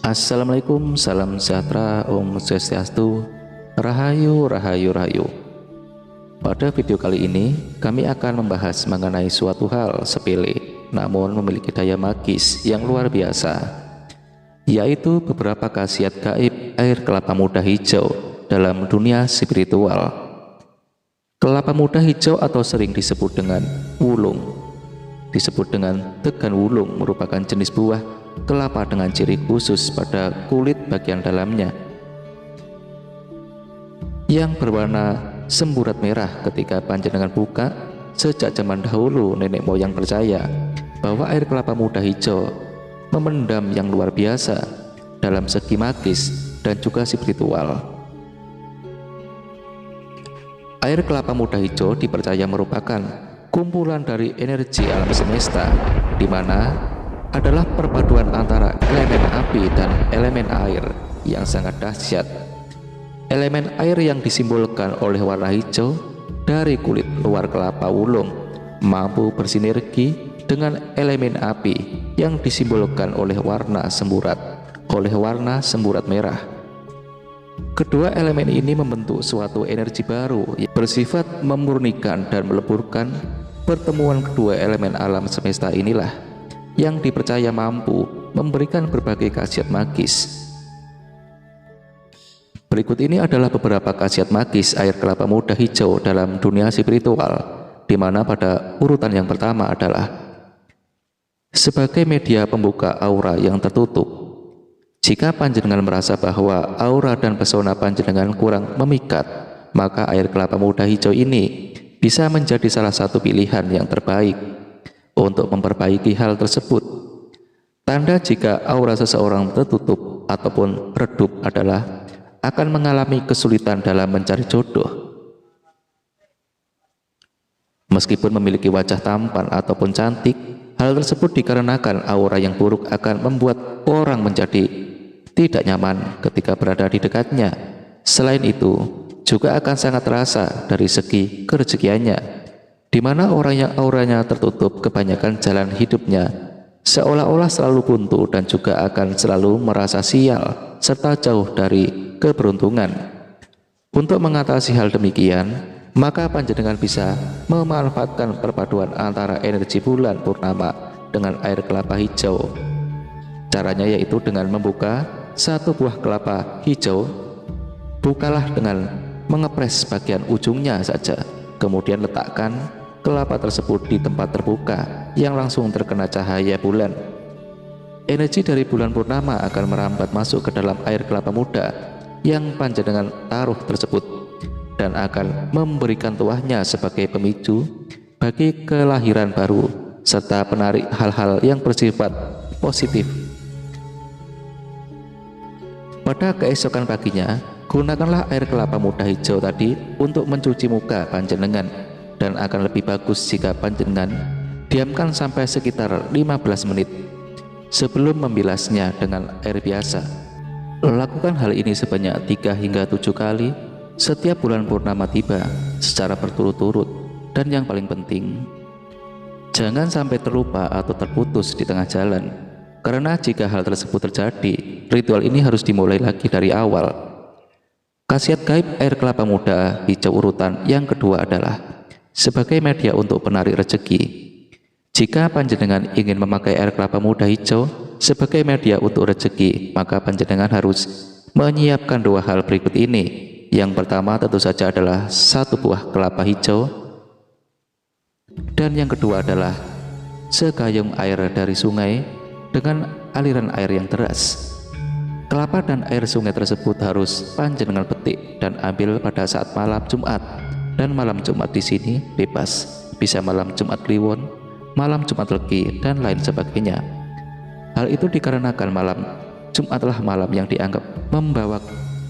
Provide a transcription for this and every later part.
Assalamualaikum, salam sejahtera, Om Swastiastu, Rahayu, Rahayu, Rahayu. Pada video kali ini, kami akan membahas mengenai suatu hal sepele, namun memiliki daya magis yang luar biasa, yaitu beberapa khasiat gaib air kelapa muda hijau dalam dunia spiritual. Kelapa muda hijau atau sering disebut dengan wulung, disebut dengan degan wulung, merupakan jenis buah kelapa dengan ciri khusus pada kulit bagian dalamnya yang berwarna semburat merah. Ketika panjenengan buka, sejak zaman dahulu nenek moyang percaya bahwa air kelapa muda hijau memendam yang luar biasa dalam segi magis dan juga spiritual. Air kelapa muda hijau dipercaya merupakan kumpulan dari energi alam semesta, di mana adalah perpaduan antara elemen api dan elemen air yang sangat dahsyat. Elemen air yang disimbolkan oleh warna hijau dari kulit luar kelapa wulung mampu bersinergi dengan elemen api yang disimbolkan oleh warna semburat merah. Kedua elemen ini membentuk suatu energi baru yang bersifat memurnikan dan meleburkan. Pertemuan kedua elemen alam semesta inilah yang dipercaya mampu memberikan berbagai khasiat magis. Berikut ini adalah beberapa khasiat magis air kelapa muda hijau dalam dunia spiritual, di mana pada urutan yang pertama adalah sebagai media pembuka aura yang tertutup. Jika panjenengan merasa bahwa aura dan pesona panjenengan kurang memikat, maka air kelapa muda hijau ini bisa menjadi salah satu pilihan yang terbaik untuk memperbaiki hal tersebut. Tanda jika aura seseorang tertutup ataupun redup adalah akan mengalami kesulitan dalam mencari jodoh. Meskipun memiliki wajah tampan ataupun cantik, hal tersebut dikarenakan aura yang buruk akan membuat orang menjadi tidak nyaman ketika berada di dekatnya. Selain itu, juga akan sangat terasa dari segi kerezekiannya, di mana orang yang auranya tertutup kebanyakan jalan hidupnya seolah-olah selalu buntu dan juga akan selalu merasa sial serta jauh dari keberuntungan. Untuk mengatasi hal demikian, maka panjenengan bisa memanfaatkan perpaduan antara energi bulan purnama dengan air kelapa hijau. Caranya yaitu dengan membuka satu buah kelapa hijau. Bukalah dengan mengepres bagian ujungnya saja, kemudian letakkan kelapa tersebut di tempat terbuka yang langsung terkena cahaya bulan. Energi dari bulan purnama akan merambat masuk ke dalam air kelapa muda yang panjenengan taruh tersebut dan akan memberikan tuahnya sebagai pemicu bagi kelahiran baru serta penarik hal-hal yang bersifat positif. Pada keesokan paginya, gunakanlah air kelapa muda hijau tadi untuk mencuci muka panjenengan, dan akan lebih bagus jika panjenengan diamkan sampai sekitar 15 menit sebelum membilasnya dengan air biasa. Lakukan hal ini sebanyak 3 hingga 7 kali setiap bulan purnama tiba secara berturut-turut. Dan yang paling penting, jangan sampai terlupa atau terputus di tengah jalan, karena jika hal tersebut terjadi, ritual ini harus dimulai lagi dari awal. Khasiat gaib air kelapa muda hijau urutan yang kedua adalah sebagai media untuk penarik rezeki. Jika panjenengan ingin memakai air kelapa muda hijau sebagai media untuk rezeki, maka panjenengan harus menyiapkan 2 hal berikut ini. Yang pertama tentu saja adalah 1 buah kelapa hijau, dan yang kedua adalah segayung air dari sungai dengan aliran air yang deras. Kelapa dan air sungai tersebut harus panjenengan petik dan ambil pada saat malam Jumat. Dan malam Jumat di sini bebas, bisa malam Jumat Kliwon, malam Jumat Legi, dan lain sebagainya. Hal itu dikarenakan malam Jumatlah malam yang dianggap membawa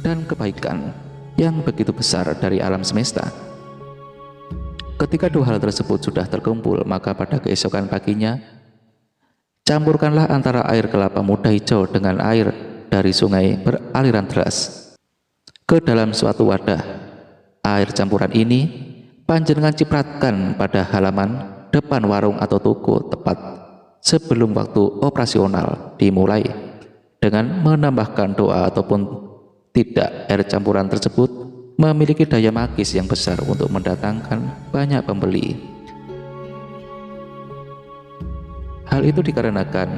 dan kebaikan yang begitu besar dari alam semesta. Ketika 2 hal tersebut sudah terkumpul, maka pada keesokan paginya campurkanlah antara air kelapa muda hijau dengan air dari sungai beraliran deras ke dalam suatu wadah. Air campuran ini panjenengan cipratkan pada halaman depan warung atau toko tepat sebelum waktu operasional dimulai. dengan menambahkan doa ataupun tidak, air campuran tersebut memiliki daya magis yang besar untuk mendatangkan banyak pembeli. Hal itu dikarenakan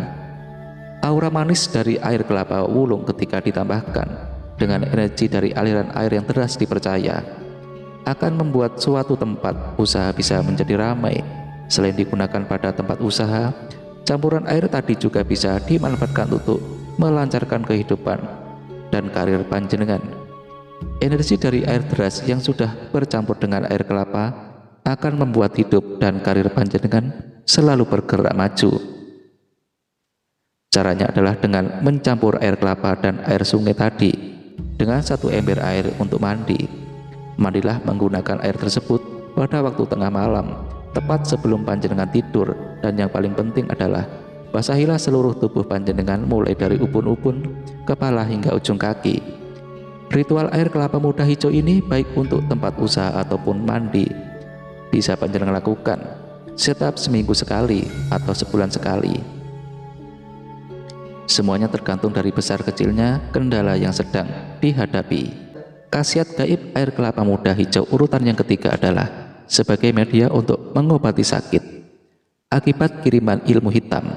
aura manis dari air kelapa wulung ketika ditambahkan dengan energi dari aliran air yang deras dipercaya akan membuat suatu tempat usaha bisa menjadi ramai. Selain digunakan pada tempat usaha, campuran air tadi juga bisa dimanfaatkan untuk melancarkan kehidupan dan karir panjenengan. Energi dari air deras yang sudah bercampur dengan air kelapa akan membuat hidup dan karir panjenengan selalu bergerak maju. Caranya adalah dengan mencampur air kelapa dan air sungai tadi dengan 1 ember air untuk mandi. Mandilah menggunakan air tersebut pada waktu tengah malam, tepat sebelum panjenengan tidur, dan yang paling penting adalah basahilah seluruh tubuh panjenengan mulai dari ubun-ubun, kepala hingga ujung kaki. Ritual air kelapa muda hijau ini baik untuk tempat usaha ataupun mandi bisa panjenengan lakukan setiap seminggu sekali atau sebulan sekali. Semuanya tergantung dari besar kecilnya kendala yang sedang dihadapi. Khasiat gaib air kelapa muda hijau urutan yang ketiga adalah sebagai media untuk mengobati sakit. Akibat kiriman ilmu hitam,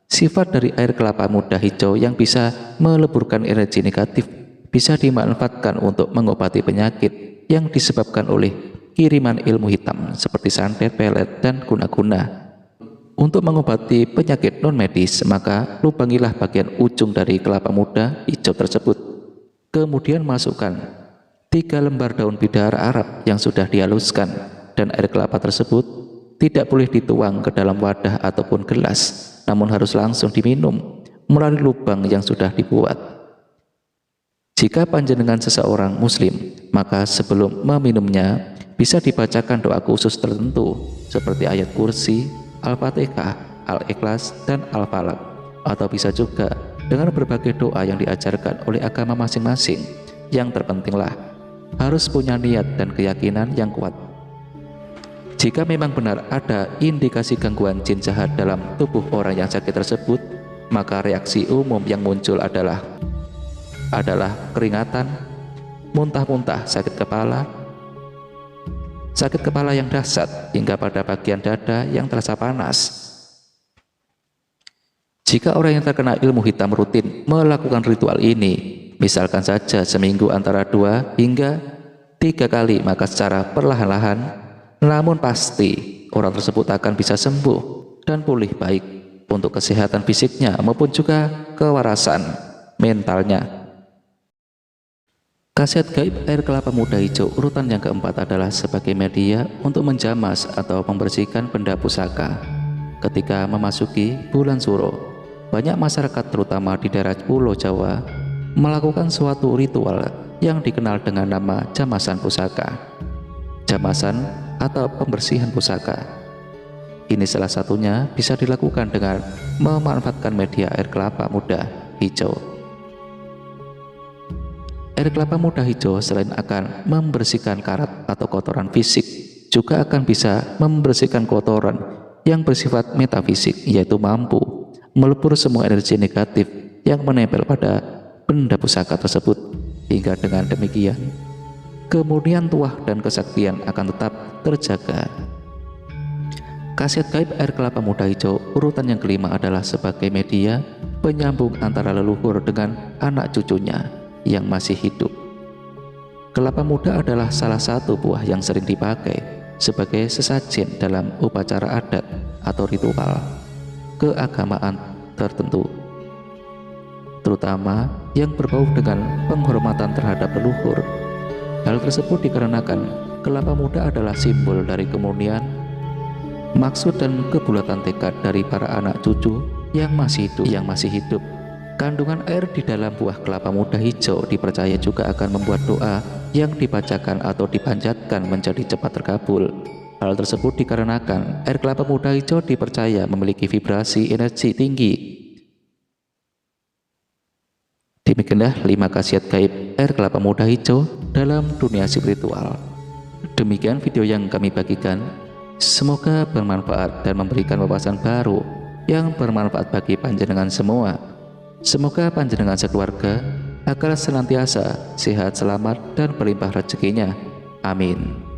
sifat dari air kelapa muda hijau yang bisa meleburkan energi negatif bisa dimanfaatkan untuk mengobati penyakit yang disebabkan oleh kiriman ilmu hitam seperti santet, pelet, dan guna-guna. Untuk mengobati penyakit non-medis, maka lubangilah bagian ujung dari kelapa muda hijau tersebut. Kemudian masukkan 3 lembar daun bidara Arab yang sudah dihaluskan, dan air kelapa tersebut tidak boleh dituang ke dalam wadah ataupun gelas, namun harus langsung diminum melalui lubang yang sudah dibuat. Jika panjenengan seseorang muslim, maka sebelum meminumnya bisa dibacakan doa khusus tertentu seperti ayat kursi, Al-Fatihah, Al-Ikhlas, dan Al-Falaq, atau bisa juga dengan berbagai doa yang diajarkan oleh agama masing-masing. Yang terpentinglah harus punya niat dan keyakinan yang kuat. Jika memang benar ada indikasi gangguan jin jahat dalam tubuh orang yang sakit tersebut, maka reaksi umum yang muncul adalah keringatan, muntah-muntah, sakit kepala yang dahsyat hingga pada bagian dada yang terasa panas. Jika orang yang terkena ilmu hitam rutin melakukan ritual ini, misalkan saja seminggu antara 2 hingga 3 kali, maka secara perlahan-lahan namun pasti orang tersebut akan bisa sembuh dan pulih baik untuk kesehatan fisiknya maupun juga kewarasan mentalnya. Khasiat gaib air kelapa muda hijau urutan yang keempat adalah sebagai media untuk menjamas atau membersihkan benda pusaka. Ketika memasuki bulan Suro, banyak masyarakat terutama di daerah Pulau Jawa melakukan suatu ritual yang dikenal dengan nama jamasan pusaka. Jamasan atau pembersihan pusaka ini salah satunya bisa dilakukan dengan memanfaatkan media air kelapa muda hijau. Air kelapa muda hijau selain akan membersihkan karat atau kotoran fisik, juga akan bisa membersihkan kotoran yang bersifat metafisik, yaitu mampu melebur semua energi negatif yang menempel pada benda pusaka tersebut. Hingga dengan demikian, kemurnian tuah dan kesaktian akan tetap terjaga. Khasiat gaib air kelapa muda hijau urutan yang kelima adalah sebagai media penyambung antara leluhur dengan anak cucunya yang masih hidup. Kelapa muda adalah salah satu buah yang sering dipakai sebagai sesajen dalam upacara adat atau ritual keagamaan tertentu, terutama yang berbau dengan penghormatan terhadap leluhur. Hal tersebut dikarenakan kelapa muda adalah simbol dari kemurnian, maksud dan kebulatan tekad dari para anak cucu yang masih hidup. Kandungan air di dalam buah kelapa muda hijau dipercaya juga akan membuat doa yang dibacakan atau dipanjatkan menjadi cepat terkabul. Hal tersebut dikarenakan air kelapa muda hijau dipercaya memiliki vibrasi energi tinggi. Demikianlah 5 khasiat gaib air kelapa muda hijau dalam dunia spiritual. Demikian video yang kami bagikan. Semoga bermanfaat dan memberikan wawasan baru yang bermanfaat bagi panjenengan semua. Semoga panjenengan sekeluarga agar senantiasa sehat, selamat, dan berlimpah rezekinya. Amin.